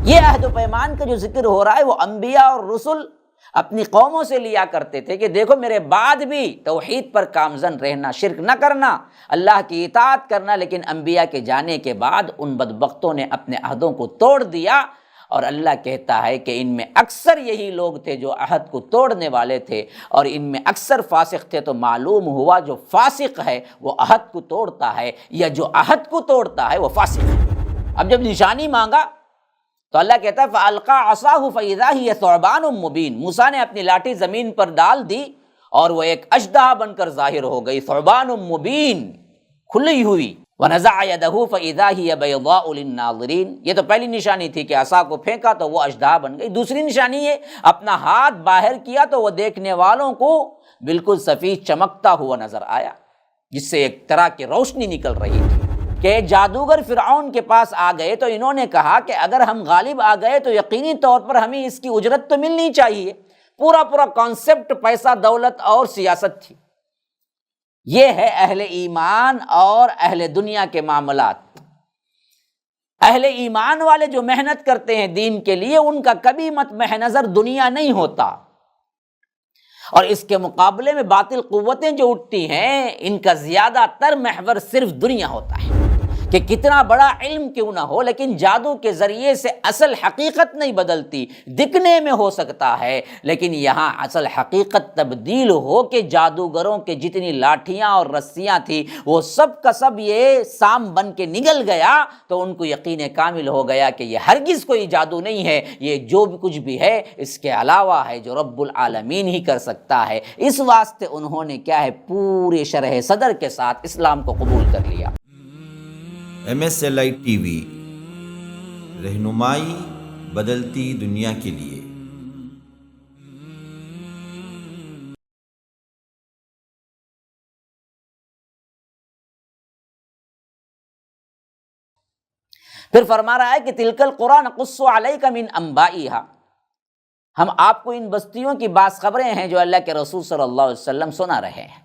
یہ عہد و پیمان کا جو ذکر ہو رہا ہے وہ انبیاء اور رسل اپنی قوموں سے لیا کرتے تھے کہ دیکھو میرے بعد بھی توحید پر کامزن رہنا، شرک نہ کرنا، اللہ کی اطاعت کرنا، لیکن انبیاء کے جانے کے بعد ان بدبختوں نے اپنے عہدوں کو توڑ دیا، اور اللہ کہتا ہے کہ ان میں اکثر یہی لوگ تھے جو عہد کو توڑنے والے تھے، اور ان میں اکثر فاسق تھے۔ تو معلوم ہوا جو فاسق ہے وہ عہد کو توڑتا ہے، یا جو عہد کو توڑتا ہے وہ فاسق ہے۔ اب جب نشانی مانگا تو اللہ کہتا ہے فَأَلْقَىٰ عَصَاهُ فَإِذَا هِيَ ثُعْبَانٌ مُّبِينٌ، موسیٰ نے اپنی لاٹھی زمین پر ڈال دی اور وہ ایک اژدہا بن کر ظاہر ہو گئی، ثعبان مبین، کھلی ہوئی۔ وَنَزَعَ يَدَهُ فَإِذَا هِيَ بَيْضَاءُ لِلنَّاظِرِينَ، یہ تو پہلی نشانی تھی کہ عصا کو پھینکا تو وہ اژدہا بن گئی۔ دوسری نشانی یہ اپنا ہاتھ باہر کیا تو وہ دیکھنے والوں کو بالکل سفید چمکتا ہوا نظر آیا، جس سے ایک طرح کی روشنی نکل رہی تھی کہ جادوگر فرعون کے پاس آ گئے تو انہوں نے کہا کہ اگر ہم غالب آ گئے تو یقینی طور پر ہمیں اس کی اجرت تو ملنی چاہیے۔ پورا کانسیپٹ پیسہ، دولت اور سیاست تھی۔ یہ ہے اہل ایمان اور اہل دنیا کے معاملات۔ اہل ایمان والے جو محنت کرتے ہیں دین کے لیے، ان کا کبھی مطمح نظر دنیا نہیں ہوتا، اور اس کے مقابلے میں باطل قوتیں جو اٹھتی ہیں ان کا زیادہ تر محور صرف دنیا ہوتا ہے، کہ کتنا بڑا علم کیوں نہ ہو لیکن جادو کے ذریعے سے اصل حقیقت نہیں بدلتی، دکھنے میں ہو سکتا ہے لیکن یہاں اصل حقیقت تبدیل ہو کہ جادوگروں کے جتنی لاٹھیاں اور رسیاں تھیں وہ سب کا سب یہ سام بن کے نگل گیا، تو ان کو یقین کامل ہو گیا کہ یہ ہرگز کوئی جادو نہیں ہے، یہ جو بھی کچھ بھی ہے اس کے علاوہ ہے جو رب العالمین ہی کر سکتا ہے۔ اس واسطے انہوں نے کیا ہے، پورے شرح صدر کے ساتھ اسلام کو قبول کر لیا۔ MSLI TV، رہنمائی بدلتی دنیا کے لیے۔ پھر فرما رہا ہے کہ تلک القریٰ نقص علیک من انبائها، ہم آپ کو ان بستیوں کی بعض خبریں ہیں جو اللہ کے رسول صلی اللہ علیہ وسلم سنا رہے ہیں۔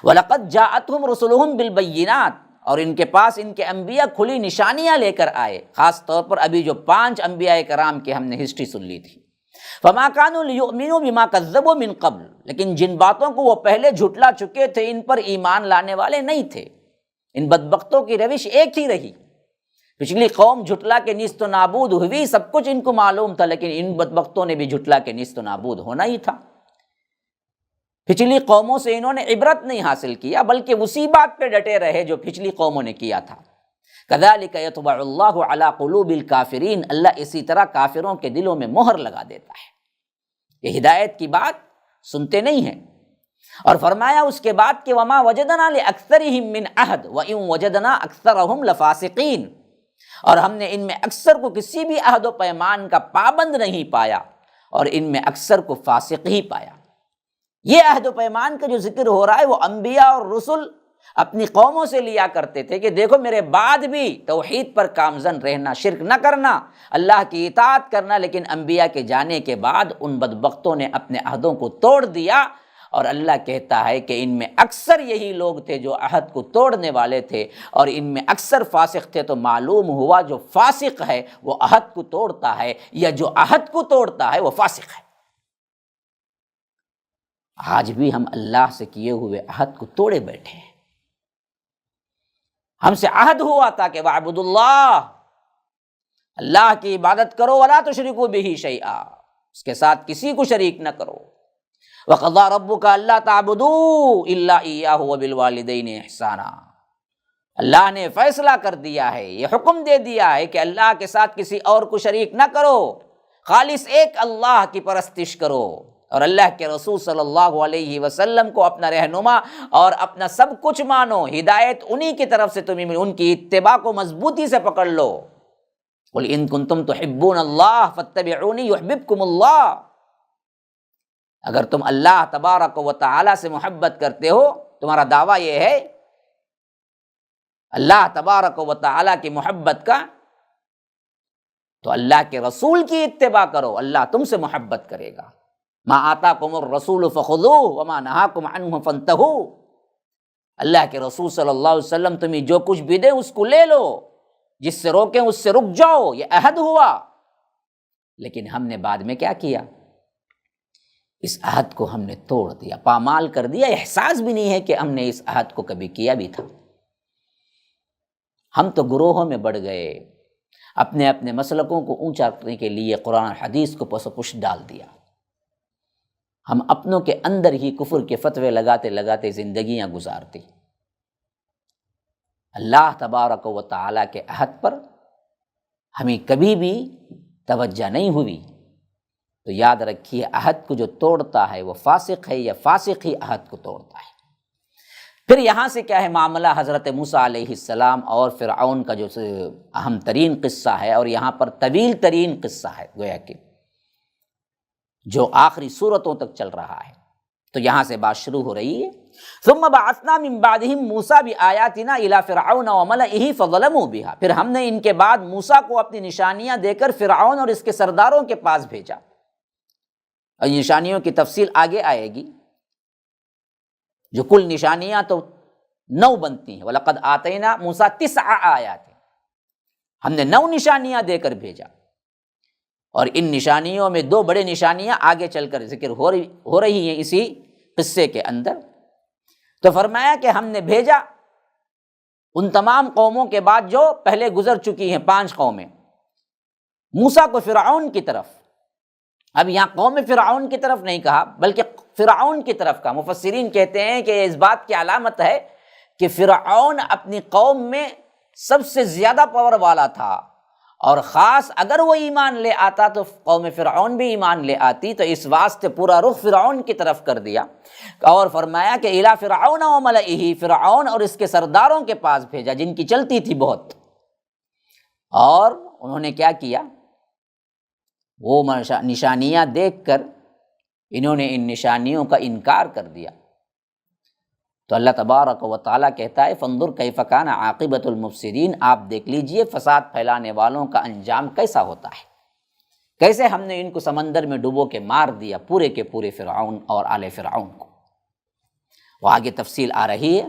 وَلَقَدْ جَاءَتْهُمْ رُسُلُهُمْ بِالْبَيِّنَاتِ، اور ان کے پاس ان کے انبیاء کھلی نشانیاں لے کر آئے، خاص طور پر ابھی جو 5 انبیاء کرام کی ہم نے ہسٹری سن لی تھی۔ فَمَا كَانُوا لِيُؤْمِنُوا بِمَا كَذَّبُوا مِن قَبْلُ، لیکن جن باتوں کو وہ پہلے جھٹلا چکے تھے ان پر ایمان لانے والے نہیں تھے۔ ان بدبختوں کی روش ایک ہی رہی، پچھلی قوم جھٹلا کے نیست و نابود ہوئی، سب کچھ ان کو معلوم تھا، لیکن ان بدبختوں نے بھی جھٹلا کے نیست و نابود ہونا ہی تھا۔ پچھلی قوموں سے انہوں نے عبرت نہیں حاصل کیا بلکہ اسی بات پہ ڈٹے رہے جو پچھلی قوموں نے کیا تھا۔ کذالک یطبع اللہ علی قلوب الکافرین، اللہ اسی طرح کافروں کے دلوں میں مہر لگا دیتا ہے۔ یہ ہدایت کی بات سنتے نہیں ہیں۔ اور فرمایا اس کے بعد کہ وما وجدنا لاکثرهم من عہد وان وجدنا اکثرهم لفاسقین، اور ہم نے ان میں اکثر کو کسی بھی عہد و پیمان کا پابند نہیں پایا، اور ان میں اکثر کو فاسق ہی پایا۔ یہ عہد و پیمان کا جو ذکر ہو رہا ہے وہ انبیاء اور رسل اپنی قوموں سے لیا کرتے تھے کہ دیکھو میرے بعد بھی توحید پر کامزن رہنا، شرک نہ کرنا، اللہ کی اطاعت کرنا، لیکن انبیاء کے جانے کے بعد ان بدبختوں نے اپنے عہدوں کو توڑ دیا، اور اللہ کہتا ہے کہ ان میں اکثر یہی لوگ تھے جو عہد کو توڑنے والے تھے، اور ان میں اکثر فاسق تھے۔ تو معلوم ہوا جو فاسق ہے وہ عہد کو توڑتا ہے، یا جو عہد کو توڑتا ہے وہ فاسق ہے۔ آج بھی ہم اللہ سے کیے ہوئے عہد کو توڑے بیٹھے ہیں۔ ہم سے عہد ہوا تھا کہ وَاعْبُدُوا اللَّهَ، اللہ کی عبادت کرو، وَلَا تُشْرِكُوا بِهِ شَيْئًا، اس کے ساتھ کسی کو شریک نہ کرو۔ وَقَضَىٰ رَبُّكَ أَلَّا تَعْبُدُوا إِلَّا إِيَّاهُ وَبِالْوَالِدَيْنِ إِحْسَانًا، اللہ نے فیصلہ کر دیا ہے، یہ حکم دے دیا ہے کہ اللہ کے ساتھ کسی اور کو شریک نہ کرو، خالص ایک اللہ کی پرستش کرو، اور اللہ کے رسول صلی اللہ علیہ وسلم کو اپنا رہنما اور اپنا سب کچھ مانو۔ ہدایت انہی کی طرف سے تمہیں ملی، ان کی اتباع کو مضبوطی سے پکڑ لو۔ قل ان کنتم تحبون اللہ فاتبعونی یحببکم اللہ، اگر تم اللہ تبارک و تعالی سے محبت کرتے ہو، تمہارا دعویٰ یہ ہے اللہ تبارک و تعالی کی محبت کا، تو اللہ کے رسول کی اتباع کرو، اللہ تم سے محبت کرے گا۔ ما آتاکم الرسول فخذوہ وما نہاکم عنہ فانتہوا، اللہ کے رسول صلی اللہ علیہ وسلم تمہیں جو کچھ بھی دے اس کو لے لو، جس سے روکیں اس سے رک جاؤ، یہ عہد ہوا۔ لیکن ہم نے بعد میں کیا کیا؟ اس عہد کو ہم نے توڑ دیا، پامال کر دیا، احساس بھی نہیں ہے کہ ہم نے اس عہد کو کبھی کیا بھی تھا۔ ہم تو گروہوں میں بڑھ گئے، اپنے اپنے مسلکوں کو اونچا کرنے کے لیے قرآن اور حدیث کو پس و پش ڈال دیا۔ ہم اپنوں کے اندر ہی کفر کے فتوے لگاتے لگاتے زندگیاں گزارتی۔ اللہ تبارک و تعالیٰ کے عہد پر ہمیں کبھی بھی توجہ نہیں ہوئی، تو یاد رکھیے عہد کو جو توڑتا ہے وہ فاسق ہے، یا فاسق ہی عہد کو توڑتا ہے۔ پھر یہاں سے کیا ہے معاملہ؟ حضرت موسیٰ علیہ السلام اور فرعون کا جو اہم ترین قصہ ہے، اور یہاں پر طویل ترین قصہ ہے گویا کہ، جو آخری صورتوں تک چل رہا ہے۔ تو یہاں سے بات شروع ہو رہی ہے، ثم بعثنا من بعدهم موسیٰ بآیاتنا الی فرعون وملئہ فظلموا بها، پھر ہم نے ان کے بعد موسیٰ کو اپنی نشانیاں دے کر فرعون اور اس کے سرداروں کے پاس بھیجا، اور نشانیوں کی تفصیل آگے آئے گی، جو کل نشانیاں تو 9 بنتی ہیں۔ وَلَقَدْ آتَيْنَا مُوسَىٰ 9 آیات، ہم نے 9 نشانیاں دے کر بھیجا، اور ان نشانیوں میں 2 بڑے نشانیاں آگے چل کر ذکر ہو رہی ہیں اسی قصے کے اندر۔ تو فرمایا کہ ہم نے بھیجا ان تمام قوموں کے بعد جو پہلے گزر چکی ہیں 5 قومیں، موسیٰ کو فرعون کی طرف۔ اب یہاں قوم فرعون کی طرف نہیں کہا، بلکہ فرعون کی طرف کہا۔ مفسرین کہتے ہیں کہ اس بات کی علامت ہے کہ فرعون اپنی قوم میں سب سے زیادہ پاور والا تھا، اور خاص اگر وہ ایمان لے آتا تو قوم فرعون بھی ایمان لے آتی، تو اس واسطے پورا رخ فرعون کی طرف کر دیا، اور فرمایا کہ الی فرعون وملئہ، فرعون اور اس کے سرداروں کے پاس بھیجا جن کی چلتی تھی بہت۔ اور انہوں نے کیا کیا؟ وہ نشانیاں دیکھ کر انہوں نے ان نشانیوں کا انکار کر دیا۔ تو اللہ تبارک و تعالیٰ کہتا ہے فانظر کیف کان عاقبۃ المفسدین، آپ دیکھ لیجئے فساد پھیلانے والوں کا انجام کیسا ہوتا ہے، کیسے ہم نے ان کو سمندر میں ڈبو کے مار دیا، پورے کے پورے فرعون اور آل فرعون کو۔ وہ آگے تفصیل آ رہی ہے۔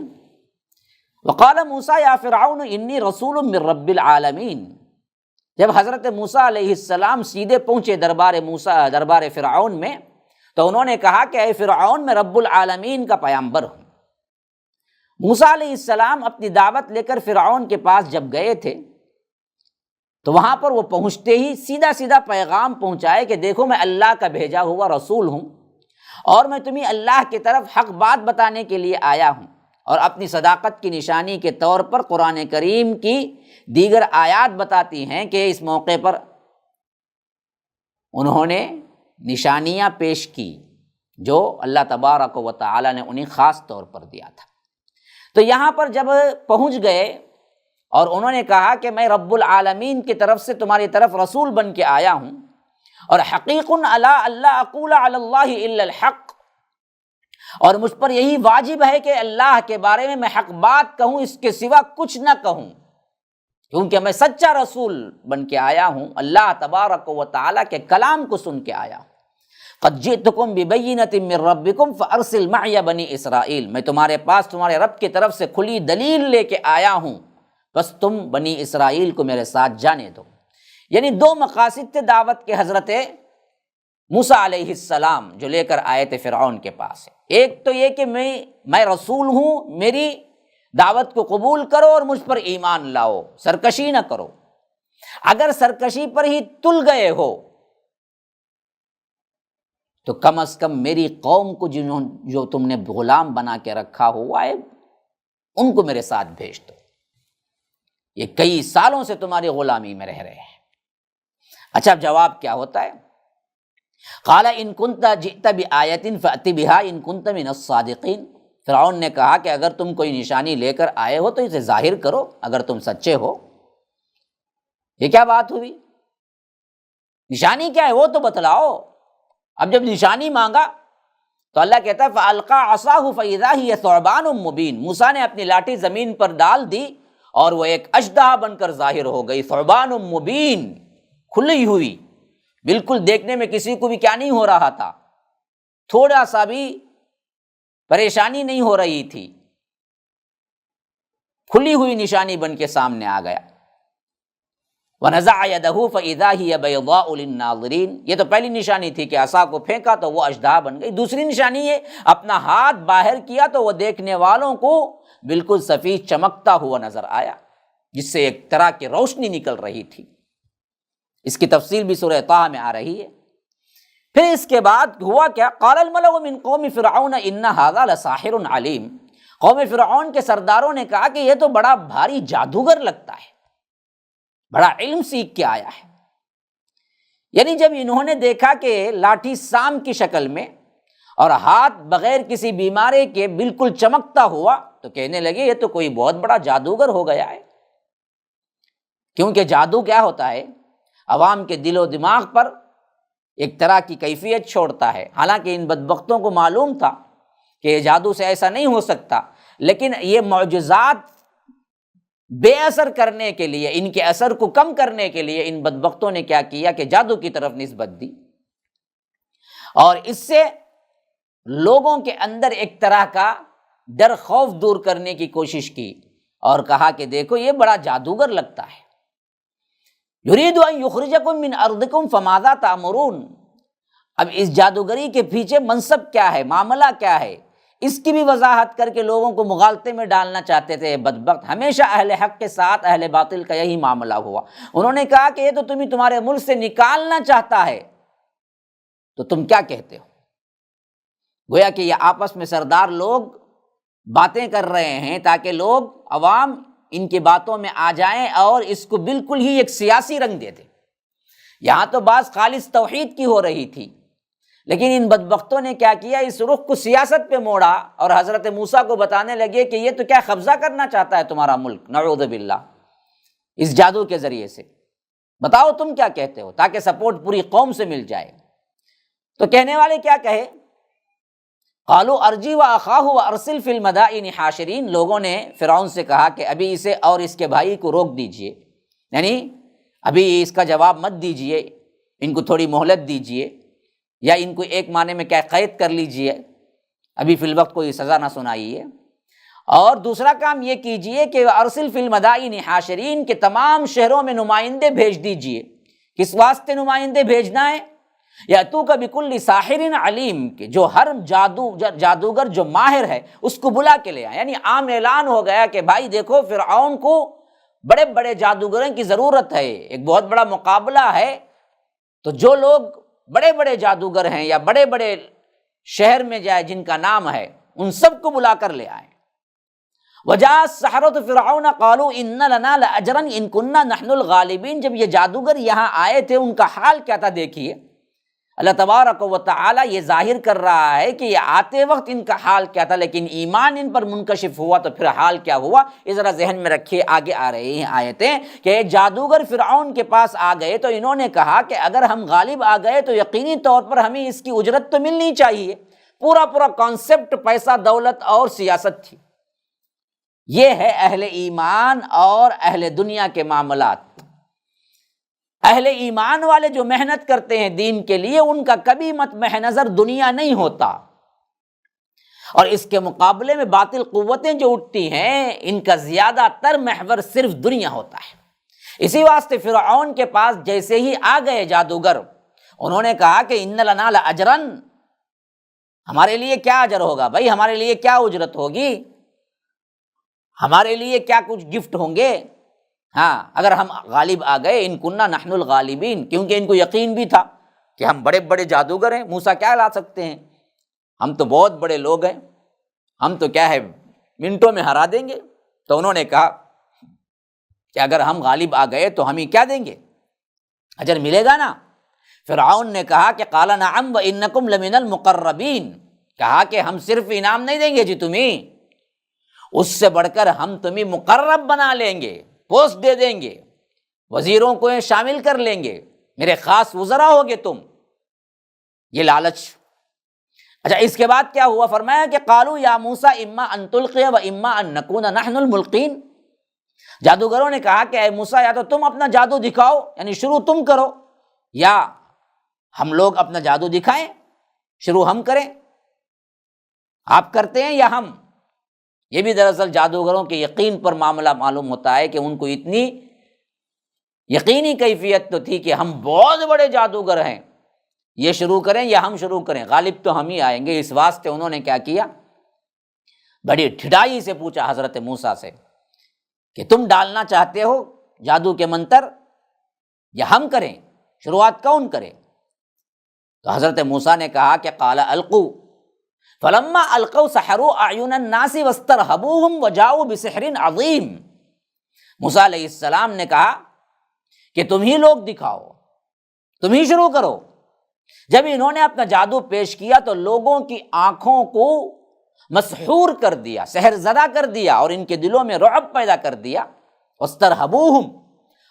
وقال موسیٰ یا فرعون انی رسول من رب العالمین، جب حضرت موسیٰ علیہ السلام سیدھے پہنچے دربار فرعون میں، تو انہوں نے کہا کہ اے فرعون، میں رب العالمین کا پیغمبر ہوں۔ موسیٰ علیہ السلام اپنی دعوت لے کر فرعون کے پاس جب گئے تھے، تو وہاں پر وہ پہنچتے ہی سیدھا سیدھا پیغام پہنچائے کہ دیکھو میں اللہ کا بھیجا ہوا رسول ہوں، اور میں تمہیں اللہ کی طرف حق بات بتانے کے لیے آیا ہوں، اور اپنی صداقت کی نشانی کے طور پر قرآن کریم کی دیگر آیات بتاتی ہیں کہ اس موقع پر انہوں نے نشانیاں پیش کی جو اللہ تبارک و تعالیٰ نے انہیں خاص طور پر دیا تھا۔ تو یہاں پر جب پہنچ گئے اور انہوں نے کہا کہ میں رب العالمین کی طرف سے تمہاری طرف رسول بن کے آیا ہوں، اور حقیق علی اللہ اقول علی اللہ الا الحق، اور مجھ پر یہی واجب ہے کہ اللہ کے بارے میں حق بات کہوں، اس کے سوا کچھ نہ کہوں، کیونکہ میں سچا رسول بن کے آیا ہوں، اللہ تبارک و تعالیٰ کے کلام کو سن کے آیا ہوں۔ قد جئتکم ببینۃ من ربکم فارسل معی بنی اسرائیل، میں تمہارے پاس تمہارے رب کی طرف سے کھلی دلیل لے کے آیا ہوں، بس تم بنی اسرائیل کو میرے ساتھ جانے دو۔ یعنی 2 مقاصد تھے دعوت کے حضرت موسیٰ علیہ السلام جو لے کر آئے تھے فرعون کے پاس۔ ایک تو یہ کہ میں رسول ہوں، میری دعوت کو قبول کرو اور مجھ پر ایمان لاؤ، سرکشی نہ کرو۔ اگر سرکشی پر ہی تل گئے ہو تو کم از کم میری قوم کو جو تم نے غلام بنا کے رکھا ہوا ہے ان کو میرے ساتھ بھیج دو، یہ کئی سالوں سے تمہاری غلامی میں رہ رہے ہیں۔ اچھا، اب جواب کیا ہوتا ہے؟ قال ان کنت جئت بآیۃ فأت بها ان کنت من الصادقین، فرعون نے کہا کہ اگر تم کوئی نشانی لے کر آئے ہو تو اسے ظاہر کرو اگر تم سچے ہو۔ یہ کیا بات ہوئی؟ نشانی کیا ہے وہ تو بتلاؤ۔ اب جب نشانی مانگا تو اللہ کہتا ہے فَأَلْقَىٰ عَصَاهُ فَإِذَا هِيَ ثُعْبَانٌ مُّبِينٌ، موسیٰ نے اپنی لاٹھی زمین پر ڈال دی اور وہ ایک اژدہا بن کر ظاہر ہو گئی، ثعبان مبین، کھلی ہوئی، بالکل دیکھنے میں کسی کو بھی کیا نہیں ہو رہا تھا، تھوڑا سا بھی پریشانی نہیں ہو رہی تھی، کھلی ہوئی نشانی بن کے سامنے آ گیا۔ وَنَزَعَ يَدَهُ فَإِذَا هِيَ بَيْضَاءُ لِلنَّاظِرِينَ، یہ تو پہلی نشانی تھی کہ عصا کو پھینکا تو وہ اژدہا بن گئی۔ دوسری نشانی یہ اپنا ہاتھ باہر کیا تو وہ دیکھنے والوں کو بالکل سفید چمکتا ہوا نظر آیا، جس سے ایک طرح کی روشنی نکل رہی تھی۔ اس کی تفصیل بھی سورہ طٰ میں آ رہی ہے۔ پھر اس کے بعد ہوا کیا؟ قال الملأ من قوم فرعون ان هذا لساحر علیم، قوم فرعون کے سرداروں نے کہا کہ یہ تو بڑا بھاری جادوگر لگتا ہے، بڑا علم سیکھ کے آیا ہے۔ یعنی جب انہوں نے دیکھا کہ لاٹھی سام کی شکل میں اور ہاتھ بغیر کسی بیماری کے بالکل چمکتا ہوا تو کہنے لگے یہ تو کوئی بہت بڑا جادوگر ہو گیا ہے۔ کیونکہ جادو کیا ہوتا ہے؟ عوام کے دل و دماغ پر ایک طرح کی کیفیت چھوڑتا ہے۔ حالانکہ ان بدبختوں کو معلوم تھا کہ یہ جادو سے ایسا نہیں ہو سکتا، لیکن یہ معجزات بے اثر کرنے کے لیے، ان کے اثر کو کم کرنے کے لیے ان بدبختوں نے کیا کیا کہ جادو کی طرف نسبت دی، اور اس سے لوگوں کے اندر ایک طرح کا ڈر خوف دور کرنے کی کوشش کی، اور کہا کہ دیکھو یہ بڑا جادوگر لگتا ہے۔ یرید ان یخرجکم من ارضکم فماذا تأمرون، اب اس جادوگری کے پیچھے منصب کیا ہے، معاملہ کیا ہے، اس کی بھی وضاحت کر کے لوگوں کو مغالطے میں ڈالنا چاہتے تھے۔ بدبخت، ہمیشہ اہل حق کے ساتھ اہل باطل کا یہی معاملہ ہوا۔ انہوں نے کہا کہ یہ تو تمہارے ملک سے نکالنا چاہتا ہے، تو تم کیا کہتے ہو؟ گویا کہ یہ آپس میں سردار لوگ باتیں کر رہے ہیں تاکہ لوگ عوام ان کی باتوں میں آ جائیں اور اس کو بالکل ہی ایک سیاسی رنگ دے دیں۔ یہاں تو بات خالص توحید کی ہو رہی تھی، لیکن ان بدبختوں نے کیا کیا، اس رخ کو سیاست پہ موڑا اور حضرت موسیٰ کو بتانے لگے کہ یہ تو کیا قبضہ کرنا چاہتا ہے تمہارا ملک، نعوذ باللہ، اس جادو کے ذریعے سے۔ بتاؤ تم کیا کہتے ہو، تاکہ سپورٹ پوری قوم سے مل جائے۔ تو کہنے والے کیا کہے؟ قالوا ارجی واخاہ وارسل فی المدائن حاشرین، لوگوں نے فرعون سے کہا کہ ابھی اسے اور اس کے بھائی کو روک دیجئے، یعنی ابھی اس کا جواب مت دیجئے، ان کو تھوڑی مہلت دیجئے، یا ان کو ایک معنی میں کیا قید کر لیجئے، ابھی فی الوقت کوئی سزا نہ سنائیے۔ اور دوسرا کام یہ کیجئے کہ ارسل فی المدائن حاشرین، کے تمام شہروں میں نمائندے بھیج دیجئے۔ کس واسطے نمائندے بھیجنا ہے؟ یاتوک بکل ساحر علیم، کہ جو ہر جادوگر جو ماہر ہے اس کو بلا کے لے آئے۔ یعنی عام اعلان ہو گیا کہ بھائی دیکھو فرعون کو بڑے بڑے جادوگروں کی ضرورت ہے، ایک بہت بڑا مقابلہ ہے، تو جو لوگ بڑے بڑے جادوگر ہیں یا بڑے بڑے شہر میں جائے جن کا نام ہے ان سب کو بلا کر لے آئیں۔ وجاء السحرۃ فرعون قالوا ان لنا لاجرا ان كنا نحن الغالبین، جب یہ جادوگر یہاں آئے تھے ان کا حال کیا تھا دیکھیے۔ اللہ تبارک و تعالی یہ ظاہر کر رہا ہے کہ یہ آتے وقت ان کا حال کیا تھا، لیکن ایمان ان پر منکشف ہوا تو پھر حال کیا ہوا، اس ذرا ذہن میں رکھیے۔ آگے آ رہی ہیں آیتیں کہ جادوگر فرعون کے پاس آ گئے تو انہوں نے کہا کہ اگر ہم غالب آ گئے تو یقینی طور پر ہمیں اس کی اجرت تو ملنی چاہیے۔ پورا کانسیپٹ پیسہ، دولت اور سیاست تھی۔ یہ ہے اہل ایمان اور اہل دنیا کے معاملات۔ اہل ایمان والے جو محنت کرتے ہیں دین کے لیے، ان کا کبھی مطمح نظر دنیا نہیں ہوتا، اور اس کے مقابلے میں باطل قوتیں جو اٹھتی ہیں ان کا زیادہ تر محور صرف دنیا ہوتا ہے۔ اسی واسطے فرعون کے پاس جیسے ہی آ گئے جادوگر، انہوں نے کہا کہ ان لنا لاجرا، ہمارے لیے کیا اجر ہوگا بھائی، ہمارے لیے کیا اجرت ہوگی، ہمارے لیے کیا کچھ گفٹ ہوں گے، ہاں اگر ہم غالب آ گئے، ان کننا نحن الغالبین، کیونکہ ان کو یقین بھی تھا کہ ہم بڑے بڑے جادوگر ہیں، موسیٰ کیا لا سکتے ہیں، ہم تو بہت بڑے لوگ ہیں، ہم تو کیا ہے منٹوں میں ہرا دیں گے۔ تو انہوں نے کہا کہ اگر ہم غالب آ گئے تو ہمیں کیا دیں گے، اجر ملے گا نا۔ فرعون نے کہا کہ قال نعم وانکم لمن المقربین، کہا کہ ہم صرف انعام نہیں دیں گے جی تمہیں، اس سے بڑھ کر ہم تمہیں مقرب بنا لیں گے، پوسٹ دے دیں گے، وزیروں کو شامل کر لیں گے، میرے خاص وزراء ہوگے تم۔ یہ لالچ۔ اچھا اس کے بعد کیا ہوا؟ فرمایا کہ قالوا یا موسیٰ اما ان تلقی و اما ان نکون نحن الملقین، جادوگروں نے کہا کہ اے موسیٰ یا تو تم اپنا جادو دکھاؤ، یعنی شروع تم کرو، یا ہم لوگ اپنا جادو دکھائیں، شروع ہم کریں، آپ کرتے ہیں یا ہم۔ یہ بھی دراصل جادوگروں کے یقین پر معاملہ معلوم ہوتا ہے کہ ان کو اتنی یقینی کیفیت تو تھی کہ ہم بہت بڑے جادوگر ہیں، یہ شروع کریں یا ہم شروع کریں، غالب تو ہم ہی آئیں گے۔ اس واسطے انہوں نے کیا کیا، بڑی ڈھٹائی سے پوچھا حضرت موسیٰ سے کہ تم ڈالنا چاہتے ہو جادو کے منتر یا ہم کریں، شروعات کون کرے؟ تو حضرت موسیٰ نے کہا کہ قال القوا فلما القوا سحروا اعین الناس واسترهبوهم وجاءوا بسحر عظیم۔ موسیٰ علیہ السلام نے کہا کہ تم ہی لوگ دکھاؤ، تم ہی شروع کرو۔ جب انہوں نے اپنا جادو پیش کیا تو لوگوں کی آنکھوں کو مسحور کر دیا، سحر زدہ کر دیا، اور ان کے دلوں میں رعب پیدا کر دیا۔ واسترهبوهم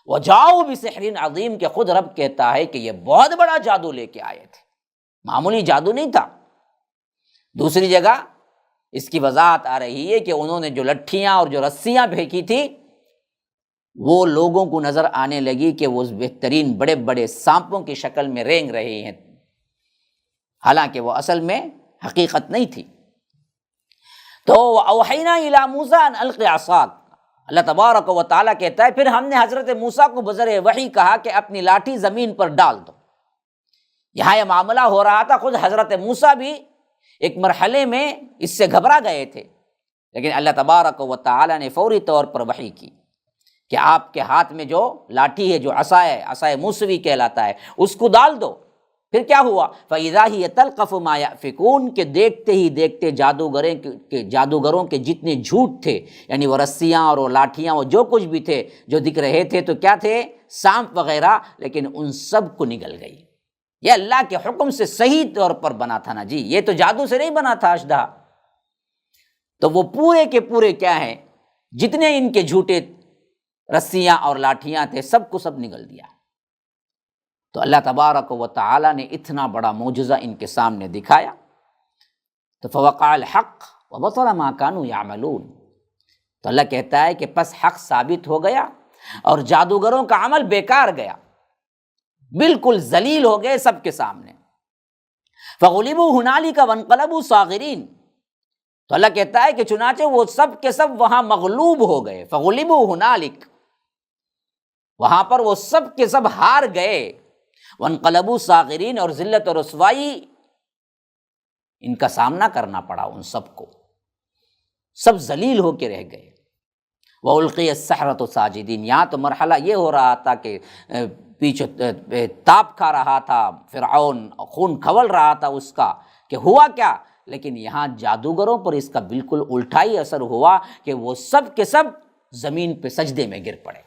وجاؤ بسحر عظیم، کہ خود رب کہتا ہے کہ یہ بہت بڑا جادو لے کے آئے تھے، معمولی جادو نہیں تھا۔ دوسری جگہ اس کی وضاحت آ رہی ہے کہ انہوں نے جو لٹھیاں اور جو رسیاں پھینکی تھی وہ لوگوں کو نظر آنے لگی کہ وہ بہترین بڑے بڑے سانپوں کی شکل میں رینگ رہے ہیں، حالانکہ وہ اصل میں حقیقت نہیں تھی۔ تو اوحینا الی موسیٰ ان الق عصاک، اللہ تبارک و تعالیٰ کہتا ہے پھر ہم نے حضرت موسیٰ کو بذریعہ وحی کہا کہ اپنی لاٹھی زمین پر ڈال دو۔ یہاں یہ معاملہ ہو رہا تھا، خود حضرت موسیٰ بھی ایک مرحلے میں اس سے گھبرا گئے تھے، لیکن اللہ تبارک و تعالیٰ نے فوری طور پر وحی کی کہ آپ کے ہاتھ میں جو لاٹھی ہے، جو عصا ہے، عصا موسوی کہلاتا ہے، اس کو ڈال دو۔ پھر کیا ہوا؟ فَإِذَا هِيَ تَلْقَفُ مَا يَأْفِكُونَ، کہ دیکھتے ہی دیکھتے جادوگروں کے جتنے جھوٹ تھے، یعنی وہ رسیاں اور وہ لاٹھیاں، وہ جو کچھ بھی تھے جو دکھ رہے تھے تو کیا تھے، سانپ وغیرہ، لیکن ان سب کو نگل گئی۔ یہ اللہ کے حکم سے صحیح طور پر بنا تھا نا جی، یہ تو جادو سے نہیں بنا تھا اشدہا۔ تو وہ پورے کے پورے کیا ہیں، جتنے ان کے جھوٹے رسیاں اور لاٹھیاں تھے سب کو سب نگل دیا۔ تو اللہ تبارک و تعالیٰ نے اتنا بڑا معجزہ ان کے سامنے دکھایا۔ تو فوقع الحق وبطل ما كانوا يعملون، تو اللہ کہتا ہے کہ پس حق ثابت ہو گیا اور جادوگروں کا عمل بیکار گیا، بالکل ذلیل ہو گئے سب کے سامنے۔ فغلبوا هنالك وانقلبوا صاغرین، تو اللہ کہتا ہے کہ چنانچہ وہ سب کے سب وہاں مغلوب ہو گئے۔ فغلبوا هنالك، وہاں پر وہ سب کے سب ہار گئے۔ وانقلبوا صاغرین، اور ذلت اور رسوائی ان کا سامنا کرنا پڑا، ان سب کو، سب ذلیل ہو کے رہ گئے۔ وَأُلْقِيَ السَّحَرَةُ ساجدین، یہاں تو مرحلہ یہ ہو رہا تھا کہ پیچھے تاپ کھا رہا تھا فرعون، خون کھول رہا تھا اس کا کہ ہوا کیا، لیکن یہاں جادوگروں پر اس کا بالکل الٹا ہی اثر ہوا کہ وہ سب کے سب زمین پہ سجدے میں گر پڑے۔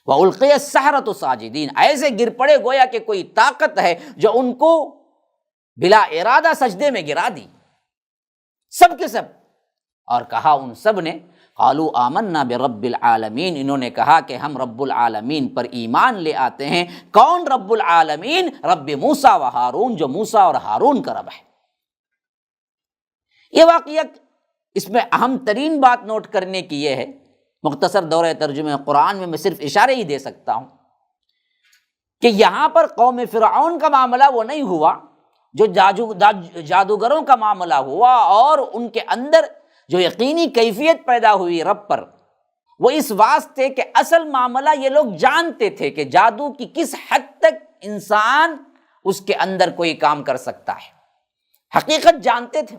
وَأُلْقِيَ السَّحَرَةُ ساجدین، ایسے گر پڑے گویا کہ کوئی طاقت ہے جو ان کو بلا ارادہ سجدے میں گرا دی، سب کے سب۔ اور کہا ان سب نے قالوا آمنا برب العالمین، انہوں نے کہا کہ ہم رب العالمین پر ایمان لے آتے ہیں۔ کون رب العالمین؟ رب موسیٰ و ہارون، جو موسیٰ اور ہارون کا رب ہے۔ یہ واقعہ اس میں اہم ترین بات نوٹ کرنے کی یہ ہے، مختصر دورہ ترجمہ قرآن میں میں صرف اشارے ہی دے سکتا ہوں، کہ یہاں پر قوم فرعون کا معاملہ وہ نہیں ہوا جو جادوگروں کا معاملہ ہوا، اور ان کے اندر جو یقینی کیفیت پیدا ہوئی رب پر، وہ اس واسطے کہ اصل معاملہ یہ لوگ جانتے تھے کہ جادو کی کس حد تک انسان اس کے اندر کوئی کام کر سکتا ہے، حقیقت جانتے تھے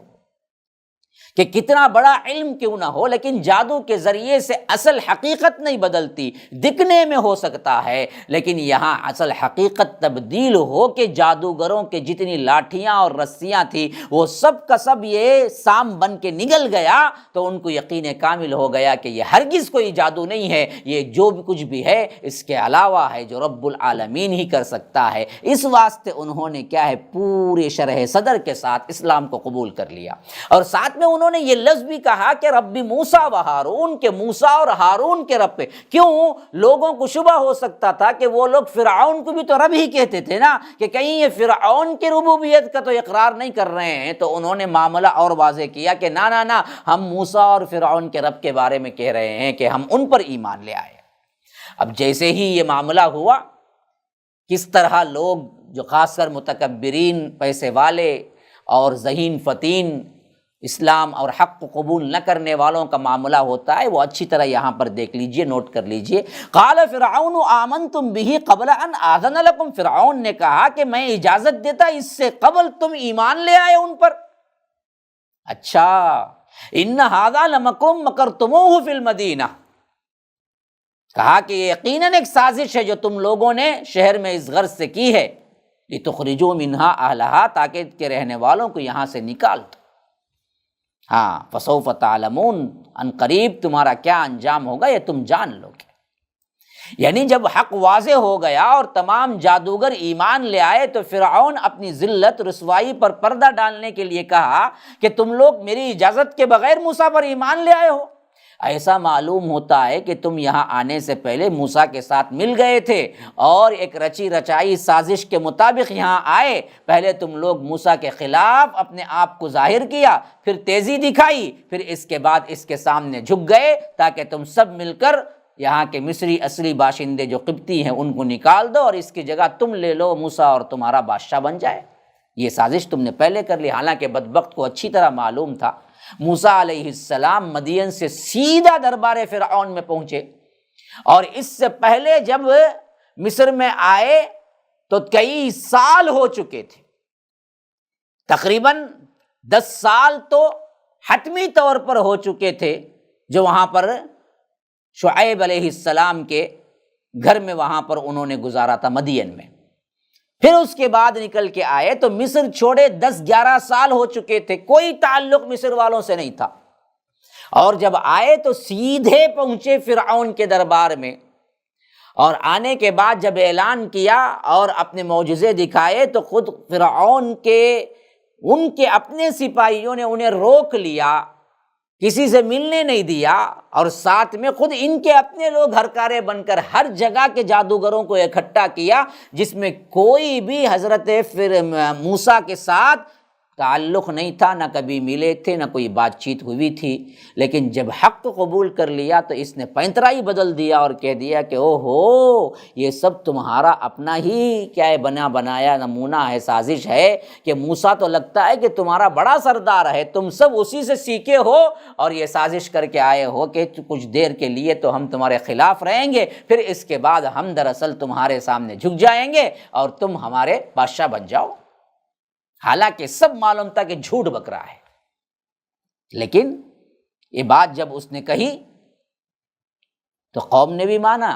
کہ کتنا بڑا علم کیوں نہ ہو، لیکن جادو کے ذریعے سے اصل حقیقت نہیں بدلتی، دکھنے میں ہو سکتا ہے، لیکن یہاں اصل حقیقت تبدیل ہو کہ جادوگروں کے جتنی لاٹھیاں اور رسیاں تھیں وہ سب کا سب یہ سام بن کے نگل گیا، تو ان کو یقین کامل ہو گیا کہ یہ ہرگز کوئی جادو نہیں ہے، یہ جو بھی کچھ بھی ہے اس کے علاوہ ہے جو رب العالمین ہی کر سکتا ہے۔ اس واسطے انہوں نے کیا ہے، پورے شرح صدر کے ساتھ اسلام کو قبول کر لیا، اور ساتھ میں انہوں نے یہ لفظ بھی کہا کہ رب موسیٰ و ہارون، کے موسیٰ اور ہارون کے رب پہ۔ کیوں؟ لوگوں کو شبہ ہو سکتا تھا کہ وہ لوگ فرعون کو بھی تو رب ہی کہتے تھے نا، کہ کہیں یہ فرعون کی ربوبیت کا تو اقرار نہیں کر رہے ہیں، تو انہوں نے معاملہ اور واضح کیا کہ نہ ہم موسیٰ اور فرعون کے رب کے بارے میں کہہ رہے ہیں کہ ہم ان پر ایمان لے آئے۔ اب جیسے ہی یہ معاملہ ہوا، کس طرح لوگ جو خاص کر متکبرین، پیسے والے اور ذہین فتین اسلام اور حق کو قبول نہ کرنے والوں کا معاملہ ہوتا ہے، وہ اچھی طرح یہاں پر دیکھ لیجئے، نوٹ کر لیجئے۔ قال فرعون آمنتم بہ قبل ان آذن لکم، فرعون نے کہا کہ میں اجازت دیتا اس سے قبل تم ایمان لے آئے ان پر۔ اچھا، ان ھذا لمکر مکرتموہ فی المدینہ، کہا کہ یہ یقیناً ایک سازش ہے جو تم لوگوں نے شہر میں اس غرض سے کی ہے، لتخرجوا منہا اہلہا، تاکہ اس کے رہنے والوں کو یہاں سے نکال دو۔ ہاں، فسوف تعلمون، ان قریب تمہارا کیا انجام ہوگا یہ تم جان لو گے۔ یعنی جب حق واضح ہو گیا اور تمام جادوگر ایمان لے آئے تو فرعون اپنی ذلت رسوائی پر پردہ ڈالنے کے لیے کہا کہ تم لوگ میری اجازت کے بغیر موسیٰ پر ایمان لے آئے ہو۔ ایسا معلوم ہوتا ہے کہ تم یہاں آنے سے پہلے موسیٰ کے ساتھ مل گئے تھے اور ایک رچی رچائی سازش کے مطابق یہاں آئے۔ پہلے تم لوگ موسیٰ کے خلاف اپنے آپ کو ظاہر کیا، پھر تیزی دکھائی، پھر اس کے بعد اس کے سامنے جھک گئے تاکہ تم سب مل کر یہاں کے مصری اصلی باشندے جو قبطی ہیں ان کو نکال دو اور اس کی جگہ تم لے لو موسیٰ اور تمہارا بادشاہ بن جائے۔ یہ سازش تم نے پہلے کر لی، حالانکہ بدبخت کو اچھی طرح معلوم تھا موسیٰ علیہ السلام مدین سے سیدھا دربار فرعون میں پہنچے، اور اس سے پہلے جب مصر میں آئے تو کئی سال ہو چکے تھے، تقریباً 10 سال تو حتمی طور پر ہو چکے تھے جو وہاں پر شعیب علیہ السلام کے گھر میں وہاں پر انہوں نے گزارا تھا مدین میں۔ پھر اس کے بعد نکل کے آئے تو مصر چھوڑے 10-11 سال ہو چکے تھے، کوئی تعلق مصر والوں سے نہیں تھا، اور جب آئے تو سیدھے پہنچے فرعون کے دربار میں، اور آنے کے بعد جب اعلان کیا اور اپنے معجزے دکھائے تو خود فرعون کے ان کے اپنے سپاہیوں نے انہیں روک لیا، کسی سے ملنے نہیں دیا، اور ساتھ میں خود ان کے اپنے لوگ ہرکارے بن کر ہر جگہ کے جادوگروں کو اکٹھا کیا، جس میں کوئی بھی حضرت موسیٰ کے ساتھ تعلق نہیں تھا، نہ کبھی ملے تھے، نہ کوئی بات چیت ہوئی تھی۔ لیکن جب حق کو قبول کر لیا تو اس نے پینترا ہی بدل دیا اور کہہ دیا کہ او ہو، یہ سب تمہارا اپنا ہی کیا ہے بنا بنایا نمونہ ہے، سازش ہے، کہ موسیٰ تو لگتا ہے کہ تمہارا بڑا سردار ہے، تم سب اسی سے سیکھے ہو اور یہ سازش کر کے آئے ہو کہ کچھ دیر کے لیے تو ہم تمہارے خلاف رہیں گے، پھر اس کے بعد ہم دراصل تمہارے سامنے جھک جائیں گے اور تم ہمارے بادشاہ بن جاؤ۔ حالانکہ سب معلوم تھا کہ جھوٹ بک رہا ہے، لیکن یہ بات جب اس نے کہی تو قوم نے بھی مانا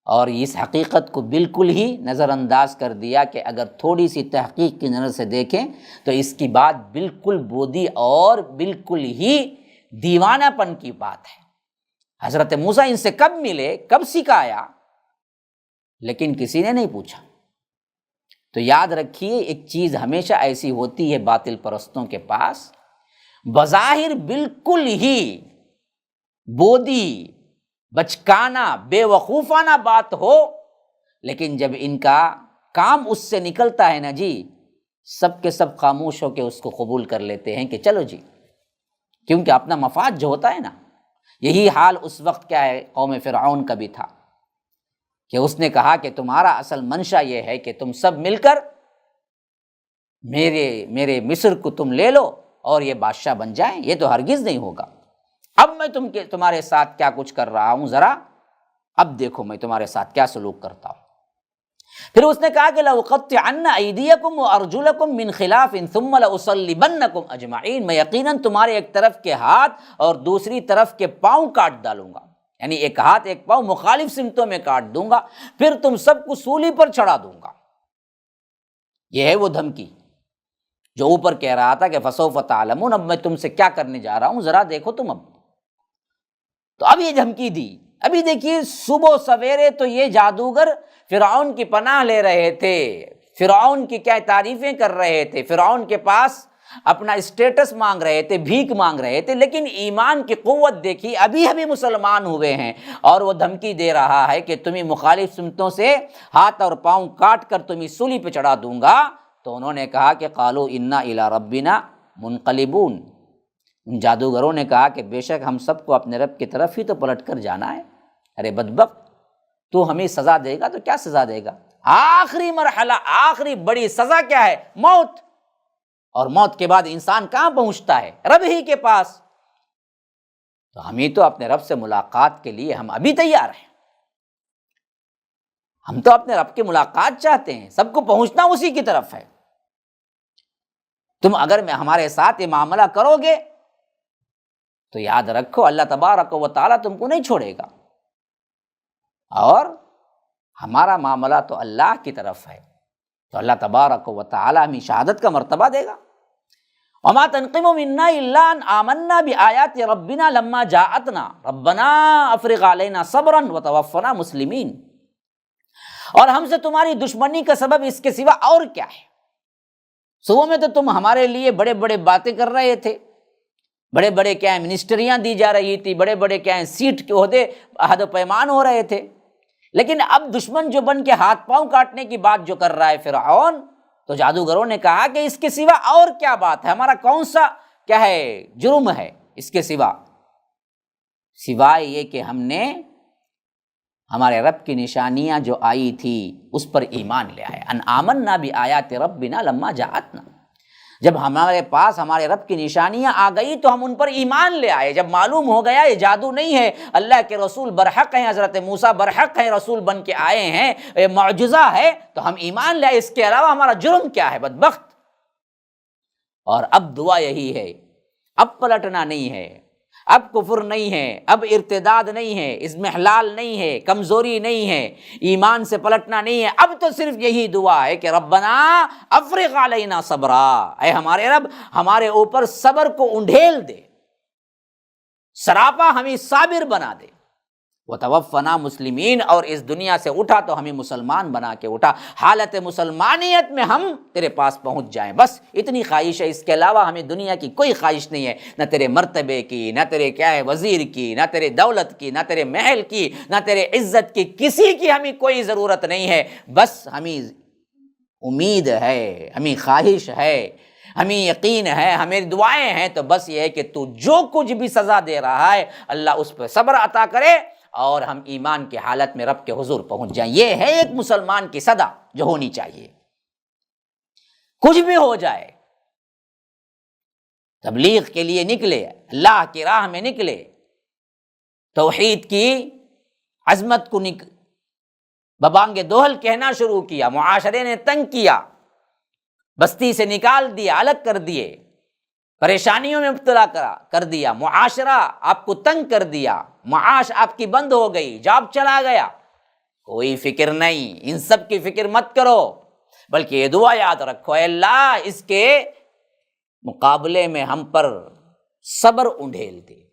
اور اس حقیقت کو بالکل ہی نظر انداز کر دیا کہ اگر تھوڑی سی تحقیق کی نظر سے دیکھیں تو اس کی بات بالکل بودی اور بالکل ہی دیوانہ پن کی بات ہے۔ حضرت موسیٰ ان سے کب ملے، کب سکھایا، لیکن کسی نے نہیں پوچھا۔ تو یاد رکھیے ایک چیز ہمیشہ ایسی ہوتی ہے باطل پرستوں کے پاس، بظاہر بالکل ہی بودی، بچکانہ، بے وقوفانہ بات ہو، لیکن جب ان کا کام اس سے نکلتا ہے نا جی، سب کے سب خاموش ہو کے اس کو قبول کر لیتے ہیں کہ چلو جی، کیونکہ اپنا مفاد جو ہوتا ہے نا، یہی حال اس وقت کیا ہے قوم فرعون کا بھی تھا کہ اس نے کہا کہ تمہارا اصل منشا یہ ہے کہ تم سب مل کر میرے مصر کو تم لے لو اور یہ بادشاہ بن جائیں، یہ تو ہرگز نہیں ہوگا۔ اب میں تمہارے ساتھ کیا کچھ کر رہا ہوں، ذرا اب دیکھو میں تمہارے ساتھ کیا سلوک کرتا ہوں۔ پھر اس نے کہا کہ لَأُقَطِّعَنَّ أَيْدِيَكُمْ وَأَرْجُلَكُمْ مِنْ خِلَافٍ ثُمَّ لَأُصَلِّبَنَّكُمْ أَجْمَعِينَ، میں یقیناً تمہارے ایک طرف کے ہاتھ اور دوسری طرف کے پاؤں کاٹ ڈالوں گا، یعنی ایک ہاتھ ایک پاؤں مخالف سمتوں میں کاٹ دوں گا، پھر تم سب کو سولی پر چڑھا دوں گا۔ یہ ہے وہ دھمکی جو اوپر کہہ رہا تھا کہ فَسَوْفَ تَعْلَمُونَ، اب میں تم سے کیا کرنے جا رہا ہوں ذرا دیکھو تم اب۔ تو اب یہ دھمکی دی۔ ابھی دیکھیے صبح سویرے تو یہ جادوگر فرعون کی پناہ لے رہے تھے، فرعون کی کیا تعریفیں کر رہے تھے، فرعون کے پاس اپنا اسٹیٹس مانگ رہے تھے، بھیک مانگ رہے تھے، لیکن ایمان کی قوت دیکھی، ابھی مسلمان ہوئے ہیں اور وہ دھمکی دے رہا ہے کہ تمہیں مخالف سمتوں سے ہاتھ اور پاؤں کاٹ کر تمہیں سولی پہ چڑھا دوں گا۔ تو انہوں نے کہا کہ قالوا انا الی ربنا منقلبون، ان جادوگروں نے کہا کہ بے شک ہم سب کو اپنے رب کی طرف ہی تو پلٹ کر جانا ہے۔ ارے بدبخت، تو ہمیں سزا دے گا تو کیا سزا دے گا؟ آخری مرحلہ، آخری بڑی سزا کیا ہے؟ موت۔ اور موت کے بعد انسان کہاں پہنچتا ہے؟ رب ہی کے پاس۔ تو ہمیں تو اپنے رب سے ملاقات کے لیے ہم ابھی تیار ہیں، ہم تو اپنے رب کی ملاقات چاہتے ہیں، سب کو پہنچنا اسی کی طرف ہے۔ تم اگر ہمارے ساتھ یہ معاملہ کرو گے تو یاد رکھو اللہ تبارک و تعالیٰ تم کو نہیں چھوڑے گا، اور ہمارا معاملہ تو اللہ کی طرف ہے، تو اللہ تبارک و تعالیٰ ہمیں شہادت کا مرتبہ دے گا۔ وما تنقم منا الا ان آمنا بآیات ربنا لما جاءتنا ربنا افرغ علینا صبرا وتوفنا مسلمین۔ اور ہم سے تمہاری دشمنی کا سبب اس کے سوا اور کیا ہے؟ صبح میں تو تم ہمارے لیے بڑے بڑے باتیں کر رہے تھے، بڑے بڑے کیا ہے منسٹریاں دی جا رہی تھی، بڑے بڑے کیا ہے سیٹ کے عہدے عہد و پیمان ہو رہے تھے، لیکن اب دشمن جو بن کے ہاتھ پاؤں کاٹنے کی بات جو کر رہا ہے فرعون، تو جادوگروں نے کہا کہ اس کے سوا اور کیا بات ہے، ہمارا کون سا کیا ہے جرم ہے اس کے سوا، سوائے یہ کہ ہم نے ہمارے رب کی نشانیاں جو آئی تھی اس پر ایمان لے آئے۔ ان آمنا بآیات ربنا لما جاءتنا، جب ہمارے پاس ہمارے رب کی نشانیاں آ گئی تو ہم ان پر ایمان لے آئے۔ جب معلوم ہو گیا یہ جادو نہیں ہے، اللہ کے رسول برحق ہیں، حضرت موسیٰ برحق ہیں، رسول بن کے آئے ہیں، یہ معجزہ ہے، تو ہم ایمان لے آئے، اس کے علاوہ ہمارا جرم کیا ہے بدبخت۔ اور اب دعا یہی ہے، اب پلٹنا نہیں ہے، اب کفر نہیں ہے، اب ارتداد نہیں ہے، اضمحلال نہیں ہے، کمزوری نہیں ہے، ایمان سے پلٹنا نہیں ہے، اب تو صرف یہی دعا ہے کہ ربنا افرغ علینا صبرا، اے ہمارے رب ہمارے اوپر صبر کو انڈھیل دے، سراپا ہمیں صابر بنا دے، وتوفنا مسلمین، اور اس دنیا سے اٹھا تو ہمیں مسلمان بنا کے اٹھا، حالت مسلمانیت میں ہم تیرے پاس پہنچ جائیں، بس اتنی خواہش ہے، اس کے علاوہ ہمیں دنیا کی کوئی خواہش نہیں ہے، نہ تیرے مرتبے کی، نہ تیرے کیا ہے وزیر کی، نہ تیرے دولت کی، نہ تیرے محل کی، نہ تیرے عزت کی، کسی کی ہمیں کوئی ضرورت نہیں ہے، بس ہمیں امید ہے، ہمیں خواہش ہے، ہمیں یقین ہے، ہمیں دعائیں ہیں، تو بس یہ ہے کہ تو جو کچھ بھی سزا دے رہا ہے اللہ اس پہ صبر عطا کرے اور ہم ایمان کی حالت میں رب کے حضور پہنچ جائیں۔ یہ ہے ایک مسلمان کی صدا جو ہونی چاہیے، کچھ بھی ہو جائے تبلیغ کے لیے نکلے، اللہ کی راہ میں نکلے، توحید کی عظمت کو ببانگ دوہل کہنا شروع کیا، معاشرے نے تنگ کیا، بستی سے نکال دیا، الگ کر دیے، پریشانیوں میں مبتلا کر دیا، معاشرہ آپ کو تنگ کر دیا، معاش آپ کی بند ہو گئی، جاب چلا گیا، کوئی فکر نہیں، ان سب کی فکر مت کرو، بلکہ یہ دعا یاد رکھو، اے اللہ اس کے مقابلے میں ہم پر صبر انڈھیل دے،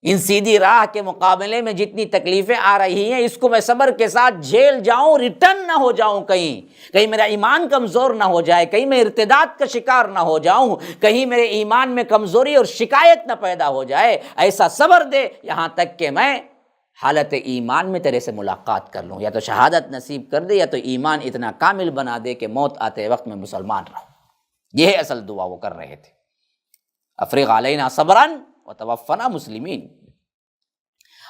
ان سیدھی راہ کے مقابلے میں جتنی تکلیفیں آ رہی ہیں اس کو میں صبر کے ساتھ جھیل جاؤں، ریٹرن نہ ہو جاؤں، کہیں میرا ایمان کمزور نہ ہو جائے، کہیں میں ارتداد کا شکار نہ ہو جاؤں، کہیں میرے ایمان میں کمزوری اور شکایت نہ پیدا ہو جائے، ایسا صبر دے یہاں تک کہ میں حالت ایمان میں تیرے سے ملاقات کر لوں، یا تو شہادت نصیب کر دے یا تو ایمان اتنا کامل بنا دے کہ موت آتے وقت میں مسلمان رہوں۔ یہ ہے اصل دعا وہ کر رہے تھے، افرغ علینا صبرا وتوفنا مسلمین۔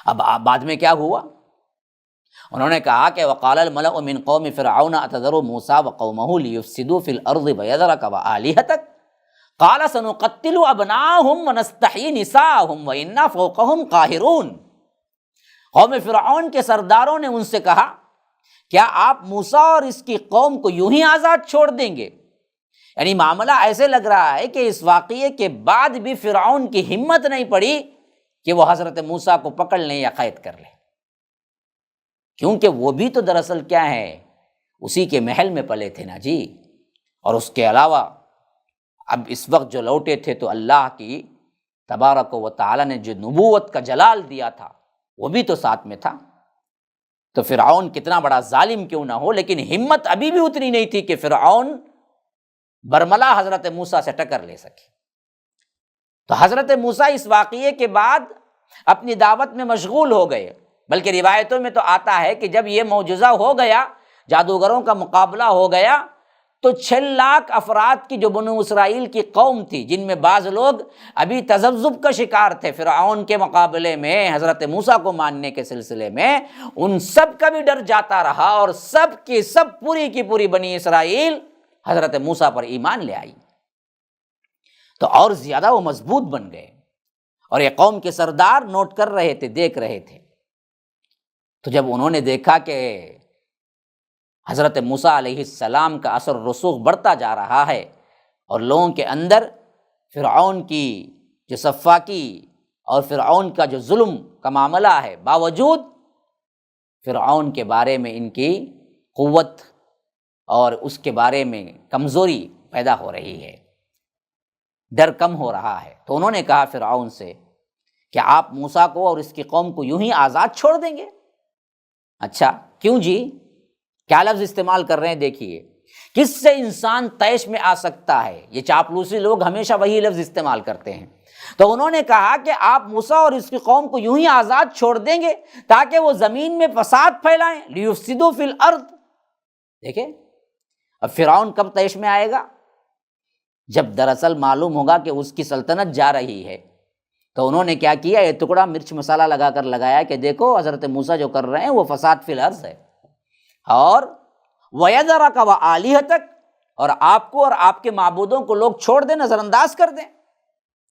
اب بعد میں کیا ہوا؟ انہوں نے کہا کہ وقال الملأ من قوم فرعون اتذر موسیٰ وقومہ لیفسدوا فی الارض ویذرک وآلہتک قال سنقتل ابناءهم ونستحیی نساءهم وإنا فوقهم قاہرون۔ قوم فرعون کے سرداروں نے ان سے کہا کیا آپ موسیٰ اور اس کی قوم کو یوں ہی آزاد چھوڑ دیں گے؟ یعنی معاملہ ایسے لگ رہا ہے کہ اس واقعے کے بعد بھی فرعون کی ہمت نہیں پڑی کہ وہ حضرت موسیٰ کو پکڑ لیں یا قید کر لیں، کیونکہ وہ بھی تو دراصل کیا ہے اسی کے محل میں پلے تھے نا جی، اور اس کے علاوہ اب اس وقت جو لوٹے تھے تو اللہ کی تبارک و تعالی نے جو نبوت کا جلال دیا تھا وہ بھی تو ساتھ میں تھا، تو فرعون کتنا بڑا ظالم کیوں نہ ہو، لیکن ہمت ابھی بھی اتنی نہیں تھی کہ فرعون برملا حضرت موسیٰ سے ٹکر لے سکے۔ تو حضرت موسیٰ اس واقعے کے بعد اپنی دعوت میں مشغول ہو گئے، بلکہ روایتوں میں تو آتا ہے کہ جب یہ معجزہ ہو گیا، جادوگروں کا مقابلہ ہو گیا، تو 6 لاکھ افراد کی جو بنو اسرائیل کی قوم تھی، جن میں بعض لوگ ابھی تذبذب کا شکار تھے فرعون کے مقابلے میں حضرت موسیٰ کو ماننے کے سلسلے میں، ان سب کا بھی ڈر جاتا رہا، اور سب کی سب پوری کی پوری بنی اسرائیل حضرت موسیٰ پر ایمان لے آئی۔ تو اور زیادہ وہ مضبوط بن گئے، اور یہ قوم کے سردار نوٹ کر رہے تھے، دیکھ رہے تھے۔ تو جب انہوں نے دیکھا کہ حضرت موسیٰ علیہ السلام کا اثر و رسوخ بڑھتا جا رہا ہے، اور لوگوں کے اندر فرعون کی جو سفاکی اور فرعون کا جو ظلم کا معاملہ ہے، باوجود فرعون کے بارے میں ان کی قوت اور اس کے بارے میں کمزوری پیدا ہو رہی ہے، ڈر کم ہو رہا ہے، تو انہوں نے کہا فرعون سے کہ آپ موسیٰ کو اور اس کی قوم کو یوں ہی آزاد چھوڑ دیں گے؟ اچھا کیوں جی؟ کیا لفظ استعمال کر رہے ہیں دیکھیے، کس سے انسان طیش میں آ سکتا ہے؟ یہ چاپلوسی لوگ ہمیشہ وہی لفظ استعمال کرتے ہیں۔ تو انہوں نے کہا کہ آپ موسیٰ اور اس کی قوم کو یوں ہی آزاد چھوڑ دیں گے تاکہ وہ زمین میں فساد پھیلائیں، لیفسدوا فی الارض۔ دیکھیں اب فرعون کب طیش میں آئے گا؟ جب دراصل معلوم ہوگا کہ اس کی سلطنت جا رہی ہے۔ تو انہوں نے کیا کیا، یہ ٹکڑا مرچ مسالہ لگا کر لگایا کہ دیکھو حضرت موسیٰ جو کر رہے ہیں وہ فساد فی الارض ہے، اور وَيَذَرَكَ وَآلِهَتَكَ، اور آپ کو اور آپ کے معبودوں کو لوگ چھوڑ دیں، نظر انداز کر دیں۔